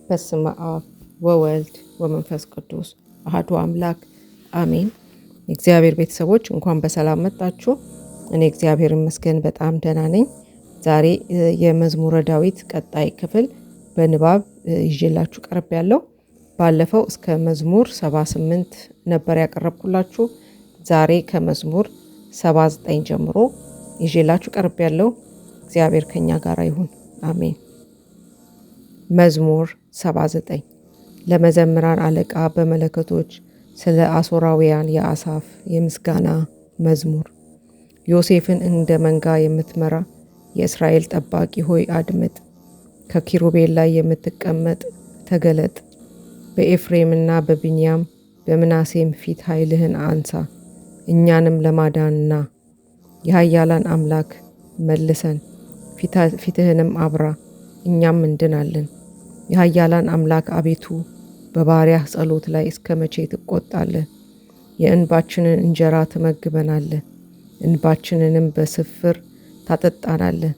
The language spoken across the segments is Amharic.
በስመ አብ ወወልድ ወመንፈስ ቅዱስ አሐዱ አምላክ አሜን። የእግዚአብሔር ቤተሰቦች እንኳን በሰላም መጣችሁ። እኔ እግዚአብሔር ይመስገን በጣም ደህና ነኝ። ዛሬ የመዝሙረ ዳዊት ቀጣይ ክፍል በንባብ ይዤላችሁ ቀርብ ያለው። ባለፈው እስከ መዝሙር 78 ነበር ያቀረብኩላችሁ። ዛሬ ከመዝሙር 79 ጀምሮ ይዤላችሁ ቀርብ ያለው። እግዚአብሔር ከኛ ጋር ይሁን አሜን። መዝሙር 79 ለመዘምራን አለቃ በመለከቶች ስለ አሦራውያን የአሳፍ የምስጋና መዝሙር። ዮሴፍን እንደ መንጋ የምትመራ የእስራኤል ጠባቂ ሆይ አድምጥ። ከኪሩቤል ላይ የምትቀመጥ ተገለጥ። በኤፍሬምና በብንያም በምናሴም ፊት ኃይልህን አንሳ። እኛንም ለማዳንና የኃያላን አምላክ መልሰን፣ ፊትህንም አብራ እኛም እንድናለን። የኃያላን አምላክ አቤቱ በባሪያህ ጸሎት ላይ እስከ መቼ ትቆጣለህ? የእንባችንን እንጀራ ትመግበናለህ፣ እንባችንንም በስፍር ታጠጣናለህ።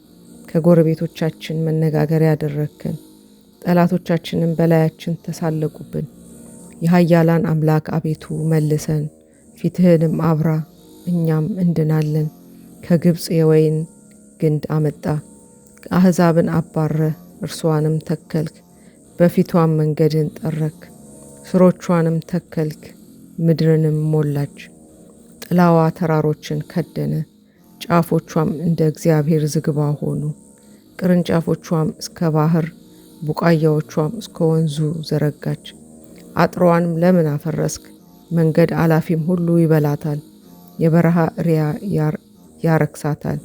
ከጎረቤቶቻችን መነጋገሪያ ያደረግከን፣ ጠላቶቻችንን በላያችን ተሳለቁብን። የኃያላን አምላክ አቤቱ መልሰን፣ ፊትህንም አብራ እኛም እንድናለን። ከግብፅ የወይን ግንድ አመጣ፣ አሕዛብን አባረህ እርሷንም ተከልክ። በፊቷም መንገድን ጠረክ፣ ስሮቿንም ተከልክ፣ ምድርንም ሞላች። ጥላዋ ተራሮችን ከደነ፣ ጫፎቿም እንደ እግዚአብሔር ዝግባ ሆኑ። ቅርንጫፎቿም እስከ ባህር፣ ቡቃያዎቿም እስከ ወንዙ ዘረጋች። አጥሯንም ለምን አፈረስክ? መንገድ አላፊም ሁሉ ይበላታል፣ የበረሃ እሪያ ያረክሳታል፣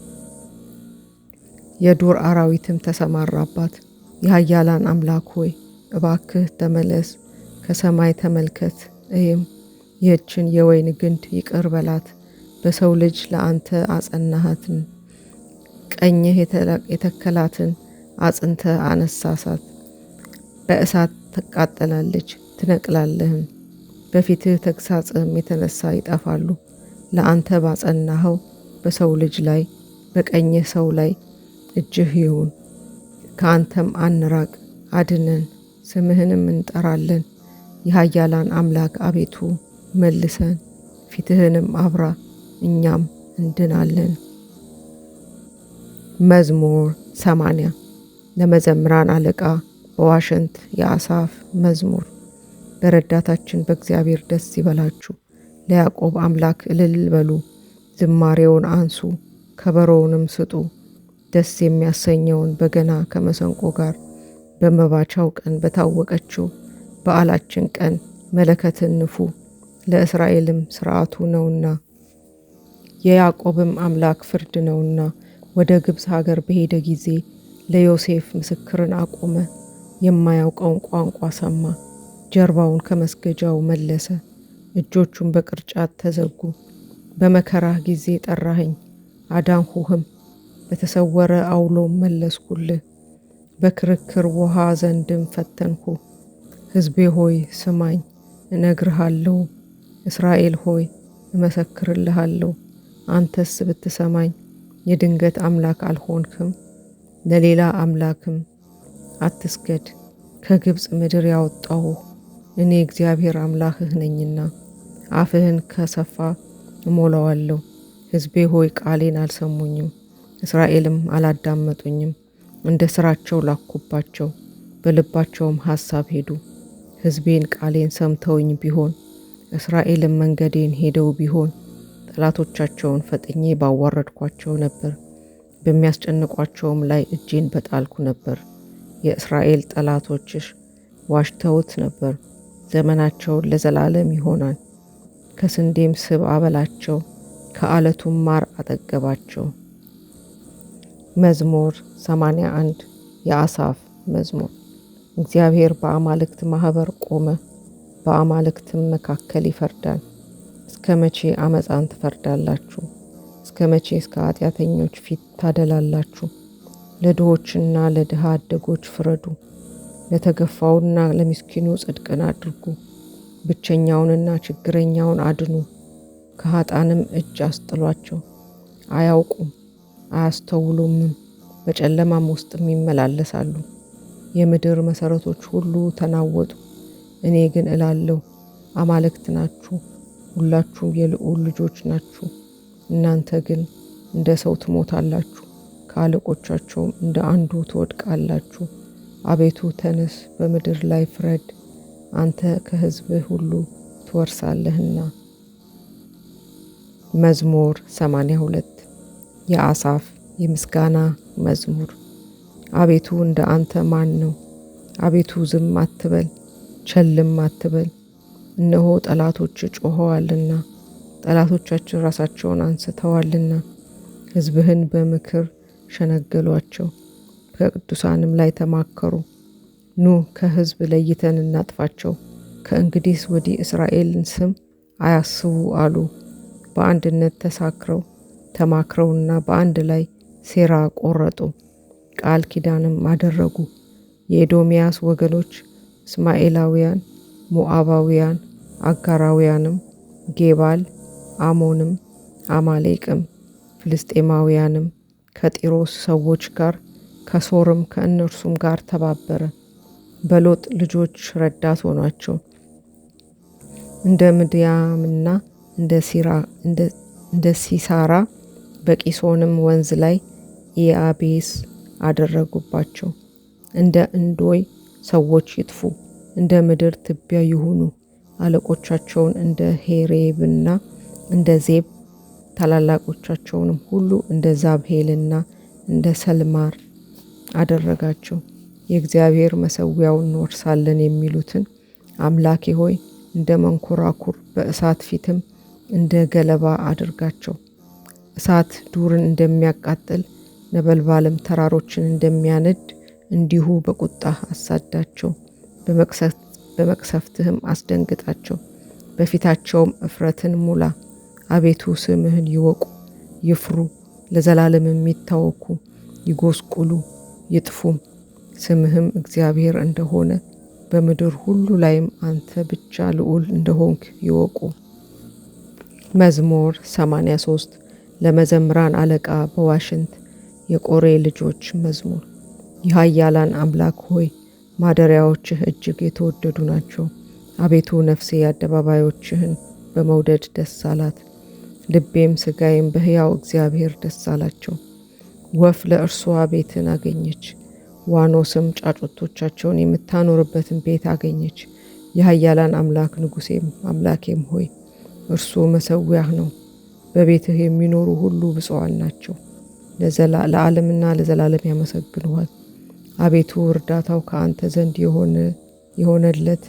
የዱር አራዊትም ተሰማራባት። የኃያላን አምላክ ሆይ እባክህ ተመለስ፣ ከሰማይ ተመልከት እይም። ይህችን የወይን ግንድ ይቅር በላት። በሰው ልጅ ለአንተ አጸናሃትን፣ ቀኝህ የተከላትን አጽንተ አነሳሳት። በእሳት ትቃጠላለች ትነቅላለህም፣ በፊትህ ተግሳጽም የተነሳ ይጠፋሉ። ለአንተ ባጸናኸው በሰው ልጅ ላይ በቀኝህ ሰው ላይ እጅህ ይሁን። ከአንተም አንራቅ፣ አድነን፣ ስምህንም እንጠራለን። የኃያላን አምላክ አቤቱ መልሰን፣ ፊትህንም አብራ እኛም እንድናለን። መዝሙር 80 ለመዘምራን አለቃ በዋሽንት የአሳፍ መዝሙር። በረዳታችን በእግዚአብሔር ደስ ይበላችሁ፣ ለያዕቆብ አምላክ እልል በሉ። ዝማሬውን አንሱ፣ ከበሮውንም ስጡ። ደስ የሚያሰኘውን በገና ከመሰንቆ ጋር በመባቻው ቀን በታወቀችው በዓላችን ቀን መለከትን ንፉ። ለእስራኤልም ሥርዓቱ ነውና የያዕቆብም አምላክ ፍርድ ነውና። ወደ ግብፅ ሀገር በሄደ ጊዜ ለዮሴፍ ምስክርን አቆመ። የማያውቀውን ቋንቋ ሰማ፣ ጀርባውን ከመስገጃው መለሰ። እጆቹን በቅርጫት ተዘጉ። በመከራህ ጊዜ ጠራኸኝ፣ አዳንሁህም። በተሰወረ አውሎም መለስኩልህ፣ በክርክር ውሃ ዘንድም ፈተንሁ። ሕዝቤ ሆይ ስማኝ እነግርሃለሁ፣ እስራኤል ሆይ እመሰክርልሃለሁ። አንተስ ብትሰማኝ የድንገት አምላክ አልሆንክም፣ ለሌላ አምላክም አትስገድ። ከግብፅ ምድር ያወጣሁህ እኔ እግዚአብሔር አምላክህ ነኝና፣ አፍህን ከሰፋ እሞላዋለሁ። ሕዝቤ ሆይ ቃሌን አልሰሙኝም፣ እስራኤልም አላዳመጡኝም። እንደ ሥራቸው ላኩባቸው፣ በልባቸውም ሐሳብ ሄዱ። ሕዝቤን ቃሌን ሰምተውኝ ቢሆን፣ እስራኤልም መንገዴን ሄደው ቢሆን፣ ጠላቶቻቸውን ፈጥኜ ባዋረድኳቸው ነበር፣ በሚያስጨንቋቸውም ላይ እጄን በጣልኩ ነበር። የእስራኤል ጠላቶችሽ ዋሽተውት ነበር፣ ዘመናቸውን ለዘላለም ይሆናል። ከስንዴም ስብ አበላቸው፣ ከአለቱም ማር አጠገባቸው። መዝሙር 81 የአሳፍ መዝሙር። እግዚአብሔር በአማልክት ማኅበር ቆመ፣ በአማልክትም መካከል ይፈርዳል። እስከ መቼ አመፃን ትፈርዳላችሁ? እስከ መቼ እስከ ኃጢአተኞች ፊት ታደላላችሁ? ለድሆችና ለድሃ አደጎች ፍረዱ፣ ለተገፋውና ለምስኪኑ ጽድቅን አድርጉ። ብቸኛውንና ችግረኛውን አድኑ፣ ከኃጣንም እጅ አስጥሏቸው። አያውቁም አያስተውሉምም፣ በጨለማም ውስጥም ይመላለሳሉ። የምድር መሠረቶች ሁሉ ተናወጡ። እኔ ግን እላለሁ አማልክት ናችሁ፣ ሁላችሁም የልዑል ልጆች ናችሁ። እናንተ ግን እንደ ሰው ትሞታላችሁ፣ ከአለቆቻቸውም እንደ አንዱ ትወድቃላችሁ። አቤቱ ተነስ፣ በምድር ላይ ፍረድ፣ አንተ ከሕዝብህ ሁሉ ትወርሳለህና። መዝሙር 82 የአሳፍ የምስጋና መዝሙር። አቤቱ እንደ አንተ ማን ነው? አቤቱ ዝም አትበል፣ ቸልም አትበል። እነሆ ጠላቶች ጮኸዋልና፣ ጠላቶቻችን ራሳቸውን አንስተዋልና። ሕዝብህን በምክር ሸነገሏቸው፣ ከቅዱሳንም ላይ ተማከሩ። ኑ ከሕዝብ ለይተን እናጥፋቸው፣ ከእንግዲህ ወዲህ እስራኤልን ስም አያስቡ አሉ። በአንድነት ተማክረውና በአንድ ላይ ሴራ ቆረጡ፣ ቃል ኪዳንም አደረጉ። የኤዶምያስ ወገኖች እስማኤላውያን፣ ሞዓባውያን፣ አጋራውያንም፣ ጌባል፣ አሞንም፣ አማሌቅም፣ ፍልስጤማውያንም ከጢሮስ ሰዎች ጋር ከሶርም ከእነርሱም ጋር ተባበረ። በሎጥ ልጆች ረዳት ሆኗቸው። እንደ ምድያምና እንደ ሲሳራ በቂሶንም ወንዝ ላይ ኢያቤስ አደረጉባቸው። እንደ እንዶይ ሰዎች ይጥፉ፣ እንደ ምድር ትቢያ ይሁኑ። አለቆቻቸውን እንደ ሄሬብና እንደ ዜብ፣ ታላላቆቻቸውንም ሁሉ እንደ ዛብሄልና እንደ ሰልማር አደረጋቸው። የእግዚአብሔር መሠዊያውን እንወርሳለን የሚሉትን አምላኬ ሆይ እንደ መንኮራኩር በእሳት ፊትም እንደ ገለባ አድርጋቸው። እሳት ዱርን እንደሚያቃጥል ነበልባልም ተራሮችን እንደሚያነድ እንዲሁ በቁጣህ አሳዳቸው፣ በመቅሰፍትህም አስደንግጣቸው። በፊታቸውም እፍረትን ሙላ። አቤቱ ስምህን ይወቁ ይፍሩ፣ ለዘላለም የሚታወኩ ይጎስቁሉ ይጥፉም። ስምህም እግዚአብሔር እንደሆነ በምድር ሁሉ ላይም አንተ ብቻ ልዑል እንደሆንክ ይወቁ። መዝሙር 83 ለመዘምራን አለቃ በዋሽንት የቆሬ ልጆች መዝሙር። የኃያላን አምላክ ሆይ ማደሪያዎችህ እጅግ የተወደዱ ናቸው። አቤቱ ነፍሴ አደባባዮችህን በመውደድ ደስ አላት። ልቤም ሥጋዬም በሕያው እግዚአብሔር ደስ አላቸው። ወፍ ለእርሷ ቤትን አገኘች፣ ዋኖስም ጫጩቶቻቸውን የምታኖርበትን ቤት አገኘች። የኃያላን አምላክ ንጉሴም አምላኬም ሆይ እርሱ መሠዊያህ ነው። በቤትህ የሚኖሩ ሁሉ ብፁዓን ናቸው፣ ለዓለምና ለዘላለም ያመሰግኑሃል። አቤቱ እርዳታው ከአንተ ዘንድ የሆነለት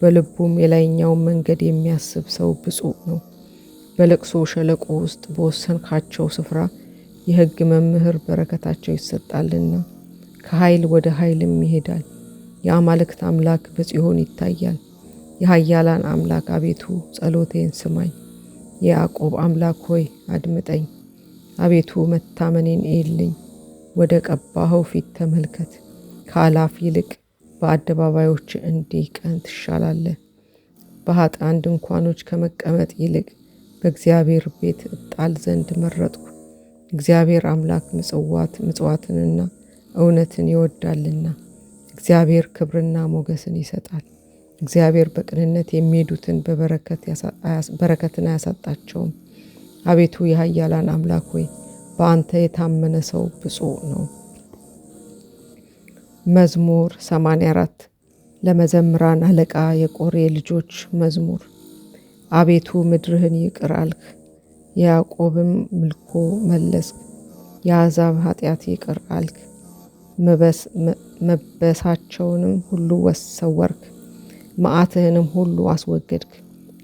በልቡም የላይኛውን መንገድ የሚያስብ ሰው ብፁዕ ነው። በለቅሶ ሸለቆ ውስጥ በወሰንካቸው ስፍራ የሕግ መምህር በረከታቸው ይሰጣልና። ከኃይል ወደ ኃይልም ይሄዳል። የአማልክት አምላክ በጽዮን ይታያል። የኃያላን አምላክ አቤቱ ጸሎቴን ስማኝ። የያዕቆብ አምላክ ሆይ አድምጠኝ። አቤቱ መታመኔን እይልኝ፣ ወደ ቀባኸው ፊት ተመልከት። ከአላፍ ይልቅ በአደባባዮች እንዲህ ቀን ትሻላለህ። በኃጥአን ድንኳኖች ከመቀመጥ ይልቅ በእግዚአብሔር ቤት እጣል ዘንድ መረጥኩ። እግዚአብሔር አምላክ ምጽዋትንና እውነትን ይወዳልና። እግዚአብሔር ክብርና ሞገስን ይሰጣል። እግዚአብሔር በቅንነት የሚሄዱትን በረከትን አያሳጣቸውም። አቤቱ የኃያላን አምላክ ሆይ በአንተ የታመነ ሰው ብፁዕ ነው። መዝሙር 84 ለመዘምራን አለቃ የቆሬ ልጆች መዝሙር። አቤቱ ምድርህን ይቅር አልክ፣ የያዕቆብም ምልኮ መለስክ። የአሕዛብ ኃጢአት ይቅር አልክ፣ መበሳቸውንም ሁሉ ሰወርክ። መዓትህንም ሁሉ አስወገድክ።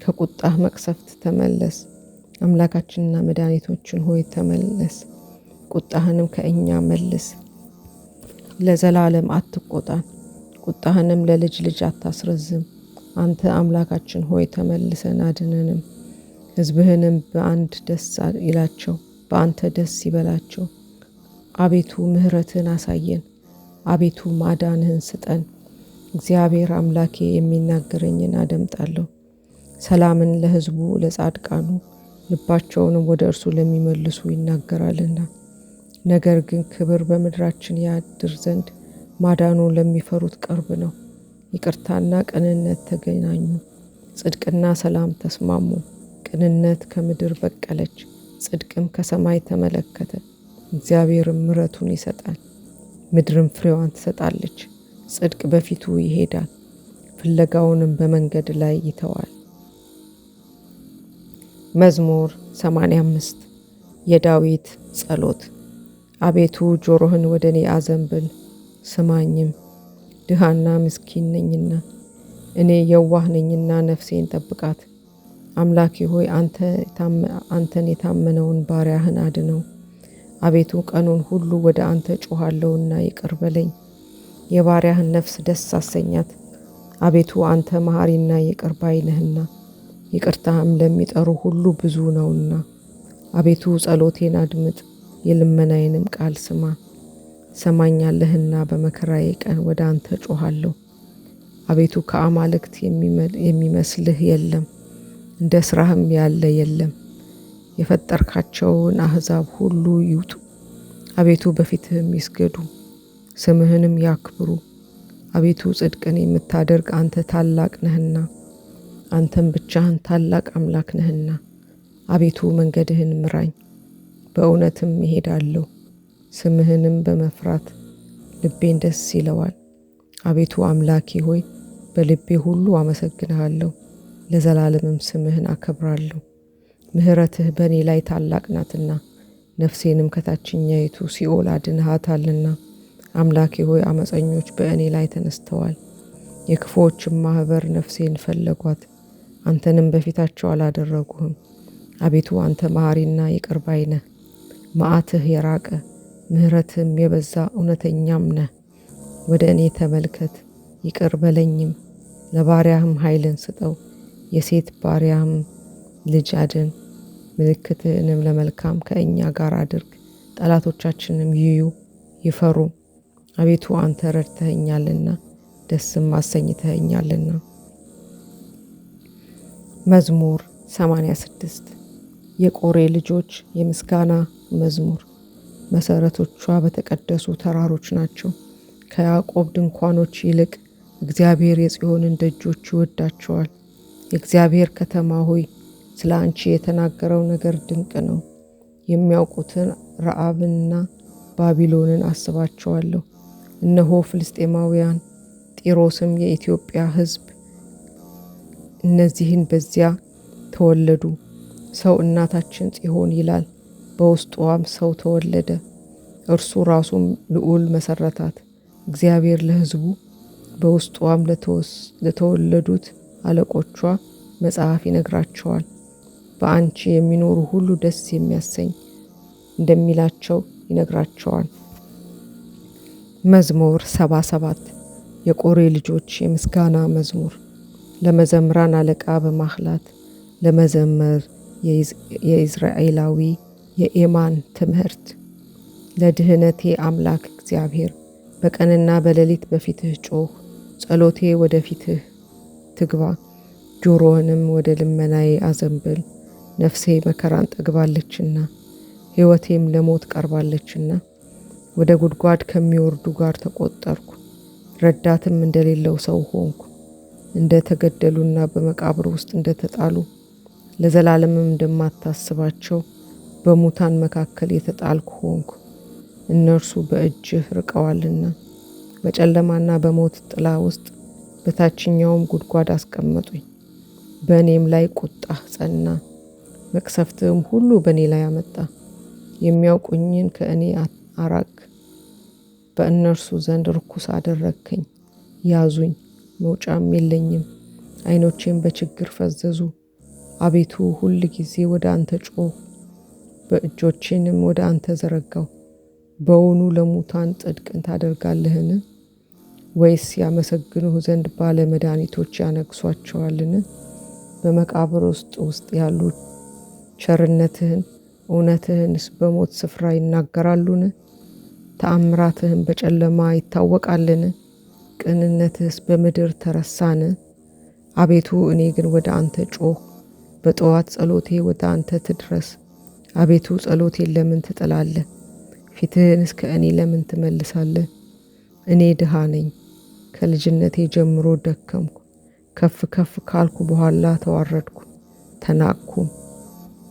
ከቁጣህ መቅሰፍት ተመለስ። አምላካችንና መድኃኒቶችን ሆይ ተመለስ፣ ቁጣህንም ከእኛ መልስ። ለዘላለም አትቆጣን፣ ቁጣህንም ለልጅ ልጅ አታስረዝም። አንተ አምላካችን ሆይ ተመልሰን አድነንም። ሕዝብህንም በአንድ ደስ ይላቸው፣ በአንተ ደስ ይበላቸው። አቤቱ ምሕረትህን አሳየን፣ አቤቱ ማዳንህን ስጠን። እግዚአብሔር አምላኬ የሚናገረኝን አደምጣለሁ። ሰላምን ለሕዝቡ ለጻድቃኑ፣ ልባቸውንም ወደ እርሱ ለሚመልሱ ይናገራልና። ነገር ግን ክብር በምድራችን ያድር ዘንድ ማዳኑ ለሚፈሩት ቅርብ ነው። ይቅርታና ቅንነት ተገናኙ፣ ጽድቅና ሰላም ተስማሙ። ቅንነት ከምድር በቀለች፣ ጽድቅም ከሰማይ ተመለከተ። እግዚአብሔርም ምሕረቱን ይሰጣል፣ ምድርም ፍሬዋን ትሰጣለች። ጽድቅ በፊቱ ይሄዳል፣ ፍለጋውንም በመንገድ ላይ ይተዋል። መዝሙር 85 የዳዊት ጸሎት። አቤቱ ጆሮህን ወደ እኔ አዘንብል፣ ስማኝም። ድሃና ምስኪን ነኝና እኔ የዋህ ነኝና ነፍሴን ጠብቃት። አምላኬ ሆይ አንተን የታመነውን ባሪያህን አድነው። አቤቱ ቀኑን ሁሉ ወደ አንተ ጮኻለሁና ይቅር በለኝ። የባሪያህን ነፍስ ደስ አሰኛት። አቤቱ አንተ መሐሪና ይቅር ባይ ነህና ይቅርታህም ለሚጠሩ ሁሉ ብዙ ነውና። አቤቱ ጸሎቴን አድምጥ፣ የልመናዬንም ቃል ስማ። ሰማኛለህና በመከራዬ ቀን ወደ አንተ ጮኻለሁ። አቤቱ ከአማልክት የሚመስልህ የለም፣ እንደ ሥራህም ያለ የለም። የፈጠርካቸውን አሕዛብ ሁሉ ይውጡ፣ አቤቱ በፊትህም ይስገዱ፣ ስምህንም ያክብሩ። አቤቱ ጽድቅን የምታደርግ አንተ ታላቅ ነህና፣ አንተም ብቻህን ታላቅ አምላክ ነህና። አቤቱ መንገድህን ምራኝ፣ በእውነትም እሄዳለሁ። ስምህንም በመፍራት ልቤን ደስ ይለዋል። አቤቱ አምላኬ ሆይ በልቤ ሁሉ አመሰግንሃለሁ፣ ለዘላለምም ስምህን አከብራለሁ። ምሕረትህ በእኔ ላይ ታላቅ ናትና፣ ነፍሴንም ከታችኛይቱ ሲኦል አድንሃታልና። አምላኬ ሆይ አመፀኞች በእኔ ላይ ተነስተዋል፣ የክፉዎችም ማኅበር ነፍሴን ፈለጓት፣ አንተንም በፊታቸው አላደረጉህም። አቤቱ አንተ መሐሪና ይቅር ባይ ነህ፣ መዓትህ የራቀ ምሕረትህም የበዛ እውነተኛም ነህ። ወደ እኔ ተመልከት ይቅር በለኝም፣ ለባሪያህም ኃይልን ስጠው። የሴት ባሪያህም ልጅ አድን፣ ምልክትህንም ለመልካም ከእኛ ጋር አድርግ። ጠላቶቻችንም ይዩ ይፈሩ። አቤቱ አንተ ረድተኸኛልና ደስም አሰኝተኸኛልና። መዝሙር 86 የቆሬ ልጆች የምስጋና መዝሙር። መሠረቶቿ በተቀደሱ ተራሮች ናቸው። ከያዕቆብ ድንኳኖች ይልቅ እግዚአብሔር የጽዮንን ደጆች ይወዳቸዋል። የእግዚአብሔር ከተማ ሆይ ስለ አንቺ የተናገረው ነገር ድንቅ ነው። የሚያውቁትን ረዓብንና ባቢሎንን አስባቸዋለሁ። እነሆ ፍልስጤማውያን፣ ጢሮስም የኢትዮጵያ ሕዝብ እነዚህን በዚያ ተወለዱ። ሰው እናታችን ጽዮን ይላል፣ በውስጧም ሰው ተወለደ። እርሱ ራሱም ልዑል መሰረታት። እግዚአብሔር ለሕዝቡ በውስጧም ለተወለዱት አለቆቿ መጽሐፍ ይነግራቸዋል። በአንቺ የሚኖሩ ሁሉ ደስ የሚያሰኝ እንደሚላቸው ይነግራቸዋል። መዝሙር 77 የቆሬ ልጆች የምስጋና መዝሙር። ለመዘምራን አለቃ በማህላት ለመዘመር የኢዝራኤላዊ የኤማን ትምህርት። ለድህነቴ አምላክ እግዚአብሔር በቀንና በሌሊት በፊትህ ጮኽ። ጸሎቴ ወደ ፊትህ ትግባ፣ ጆሮህንም ወደ ልመናዬ አዘንብል። ነፍሴ መከራን ጠግባለችና ሕይወቴም ለሞት ቀርባለችና ወደ ጉድጓድ ከሚወርዱ ጋር ተቆጠርኩ። ረዳትም እንደሌለው ሰው ሆንኩ። እንደ ተገደሉና በመቃብር ውስጥ እንደተጣሉ ለዘላለምም እንደማታስባቸው በሙታን መካከል የተጣልኩ ሆንኩ። እነርሱ በእጅህ ርቀዋልና በጨለማና በሞት ጥላ ውስጥ በታችኛውም ጉድጓድ አስቀመጡኝ። በእኔም ላይ ቁጣህ ጸና፣ መቅሰፍትህም ሁሉ በእኔ ላይ አመጣ። የሚያውቁኝን ከእኔ አራቅ፣ በእነርሱ ዘንድ ርኩስ አደረግከኝ። ያዙኝ፣ መውጫም የለኝም፣ ዓይኖቼም በችግር ፈዘዙ። አቤቱ ሁል ጊዜ ወደ አንተ ጮኽ፣ በእጆቼንም ወደ አንተ ዘረጋው። በውኑ ለሙታን ጽድቅን ታደርጋለህን? ወይስ ያመሰግኑህ ዘንድ ባለ መድኃኒቶች ያነግሷቸዋልን? በመቃብር ውስጥ ያሉ ቸርነትህን እውነትህንስ በሞት ስፍራ ይናገራሉን? ተአምራትህን በጨለማ ይታወቃልን? ቅንነትህስ በምድር ተረሳን? አቤቱ እኔ ግን ወደ አንተ ጮኽ፣ በጠዋት ጸሎቴ ወደ አንተ ትድረስ። አቤቱ ጸሎቴን ለምን ትጥላለህ? ፊትህንስ ከእኔ ለምን ትመልሳለህ? እኔ ድሃ ነኝ፣ ከልጅነቴ ጀምሮ ደከምኩ። ከፍ ከፍ ካልኩ በኋላ ተዋረድኩ፣ ተናቅኩም።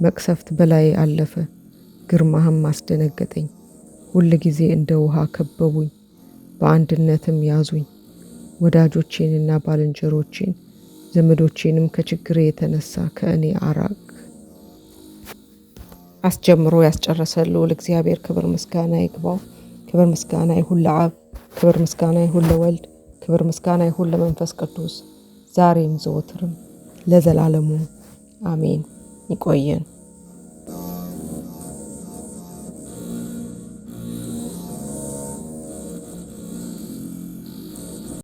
መቅሰፍት በላይ አለፈ፣ ግርማህም አስደነገጠኝ። ሁል ጊዜ እንደ ውሃ ከበቡኝ፣ በአንድነትም ያዙኝ። ወዳጆቼንና ባልንጀሮቼን ዘመዶቼንም ከችግሬ የተነሳ ከእኔ አራቅ። አስጀምሮ ያስጨረሰ ልዑል እግዚአብሔር ክብር ምስጋና ይግባው። ክብር ምስጋና ይሁን ለአብ፣ ክብር ምስጋና ይሁን ለወልድ፣ ክብር ምስጋና ይሁን ለመንፈስ ቅዱስ ዛሬም ዘወትርም ለዘላለሙ አሜን። ይቆየን።